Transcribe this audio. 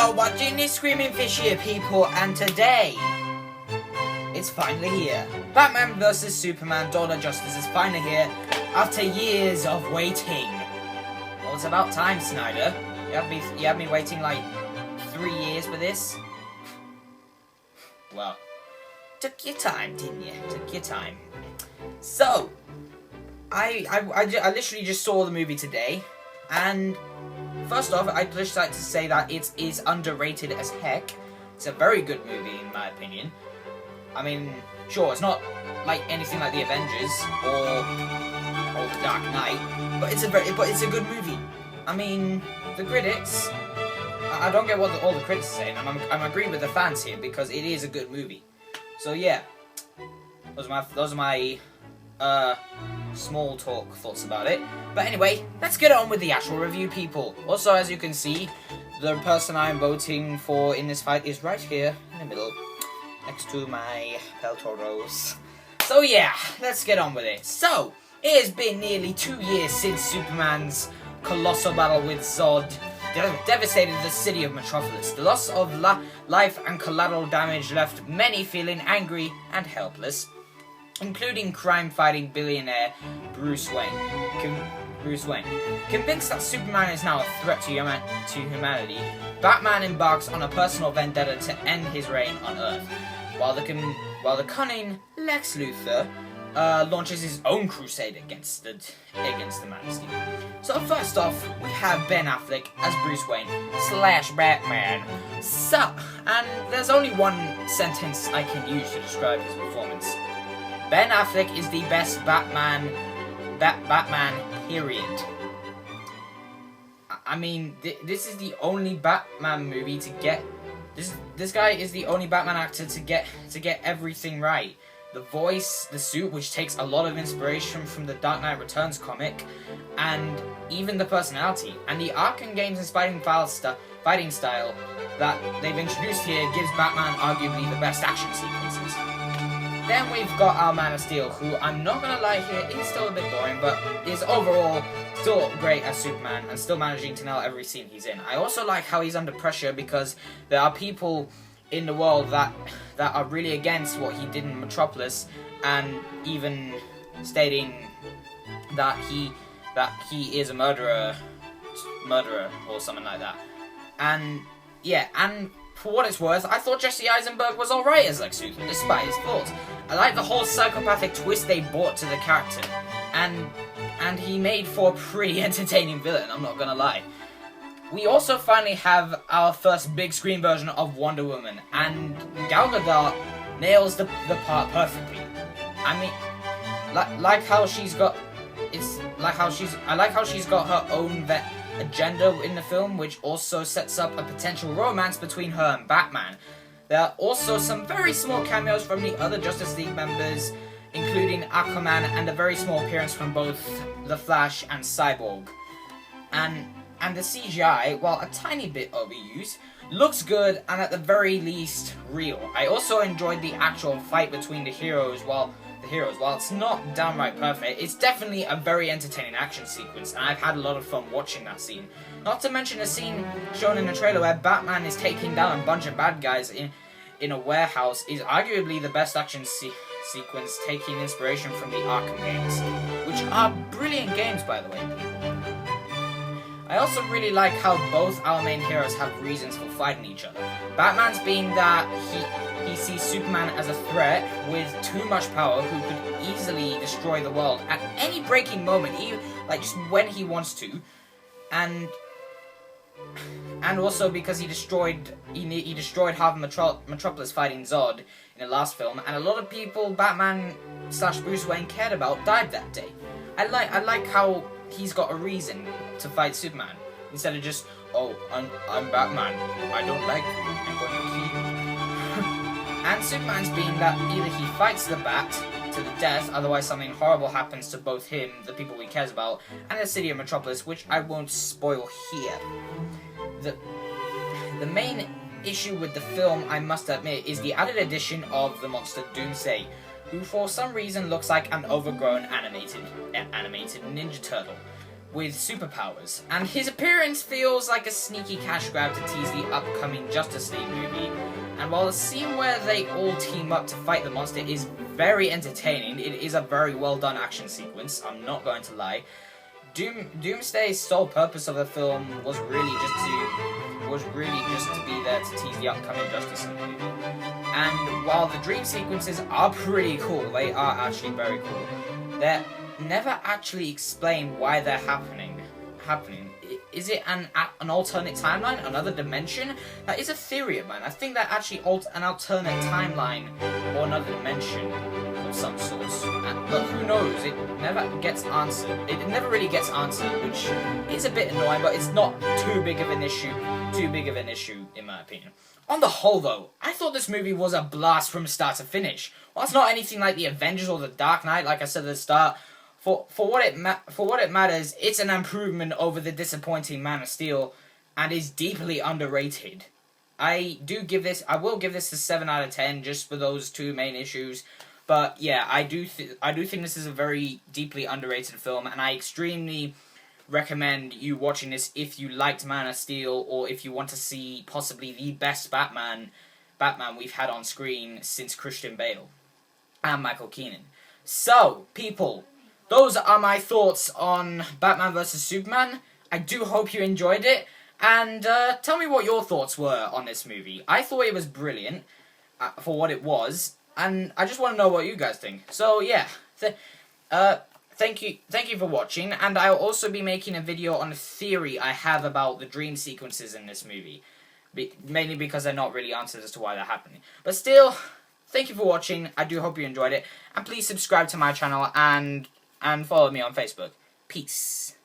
are watching the Screaming Fish here, people, and today, it's finally here. Batman vs Superman: Dawn of Justice is finally here, after years of waiting. Well, it's about time, Snyder. You had me waiting like 3 years for this. Well, took your time, didn't you? Took your time. So, I literally just saw the movie today, and first off, I'd just like to say that it is underrated as heck. It's a very good movie, in my opinion. I mean, sure, it's not like anything like the Avengers or the Dark Knight, but it's a good movie. I mean, the critics, I don't get what all the critics are saying, and I'm agreeing with the fans here because it is a good movie. So yeah, those are my small talk thoughts about it. But anyway, let's get on with the actual review, people. Also, as you can see, the person I'm voting for in this fight is right here in the middle, next to my Peltoros. So yeah, let's get on with it. So, it has been nearly 2 years since Superman's colossal battle with Zod devastated the city of Metropolis. The loss of life and collateral damage left many feeling angry and helpless, including crime-fighting billionaire Bruce Wayne. Convinced that Superman is now a threat to humanity, Batman embarks on a personal vendetta to end his reign on Earth, while the cunning Lex Luthor launches his own crusade against the Man of Steel. So first off, we have Ben Affleck as Bruce Wayne / Batman. So, and there's only one sentence I can use to describe his performance. Ben Affleck is the best Batman, period. I mean, this is the only Batman movie to get... This guy is the only Batman actor to get everything right. The voice, the suit, which takes a lot of inspiration from the Dark Knight Returns comic, and even the personality. And the Arkham games inspiring fighting style that they've introduced here gives Batman arguably the best action sequences. Then we've got our Man of Steel, who, I'm not gonna lie here, is still a bit boring, but is overall still great as Superman, and still managing to nail every scene he's in. I also like how he's under pressure, because there are people in the world that are really against what he did in Metropolis, and even stating that he is a murderer or something like that. And yeah, and for what it's worth, I thought Jesse Eisenberg was alright as Lex Luthor, despite his flaws. I like the whole psychopathic twist they brought to the character, and he made for a pretty entertaining villain, I'm not gonna lie. We also finally have our first big screen version of Wonder Woman, and Gal Gadot nails the part perfectly. I mean, I like how she's got her own agenda in the film, which also sets up a potential romance between her and Batman. There are also some very small cameos from the other Justice League members, including Aquaman, and a very small appearance from both The Flash and Cyborg. And the CGI, while a tiny bit overused, looks good and at the very least real. I also enjoyed the actual fight between the heroes. While it's not downright perfect, it's definitely a very entertaining action sequence, and I've had a lot of fun watching that scene. Not to mention a scene shown in the trailer where Batman is taking down a bunch of bad guys in a warehouse is arguably the best action sequence, taking inspiration from the Arkham games, which are brilliant games, by the way, people. I also really like how both our main heroes have reasons for fighting each other. Batman's being that he sees Superman as a threat with too much power who could easily destroy the world at any breaking moment, even like just when he wants to, and also because he destroyed half of Metropolis fighting Zod in the last film, and a lot of people Batman / Bruce Wayne cared about died that day. I like how he's got a reason to fight Superman, instead of just, oh, I'm Batman, I don't like you, I'm going to kill you. And Superman's being that either he fights the Bat to the death, otherwise something horrible happens to both him, the people he cares about, and the city of Metropolis, which I won't spoil here. The main issue with the film, I must admit, is the added addition of the monster Doomsday, who for some reason looks like an overgrown animated Ninja Turtle. with superpowers, and his appearance feels like a sneaky cash grab to tease the upcoming Justice League movie. And while the scene where they all team up to fight the monster is very entertaining, it is a very well done action sequence, I'm not going to lie. Doomsday's sole purpose of the film was really just to be there to tease the upcoming Justice League movie. And while the dream sequences are pretty cool, they are actually very cool, they're never actually explain why they're happening. Is it an alternate timeline, another dimension? That is a theory of mine. I think that actually an alternate timeline or another dimension of some sort. But who knows? It never gets answered. It never really gets answered, which is a bit annoying. But it's not too big of an issue. In my opinion. On the whole, though, I thought this movie was a blast from start to finish. While it's not anything like the Avengers or the Dark Knight, like I said at the start. For what it matters, it's an improvement over the disappointing Man of Steel, and is deeply underrated. I will give this a 7 out of 10 just for those two main issues. But yeah, I do think this is a very deeply underrated film, and I extremely recommend you watching this if you liked Man of Steel, or if you want to see possibly the best Batman we've had on screen since Christian Bale and Michael Keaton. So, people, those are my thoughts on Batman vs. Superman. I do hope you enjoyed it. And tell me what your thoughts were on this movie. I thought it was brilliant for what it was. And I just want to know what you guys think. So, yeah. Thank you for watching. And I'll also be making a video on a theory I have about the dream sequences in this movie. Mainly because they're not really answers as to why they're happening. But still, thank you for watching. I do hope you enjoyed it. And please subscribe to my channel and follow me on Facebook. Peace.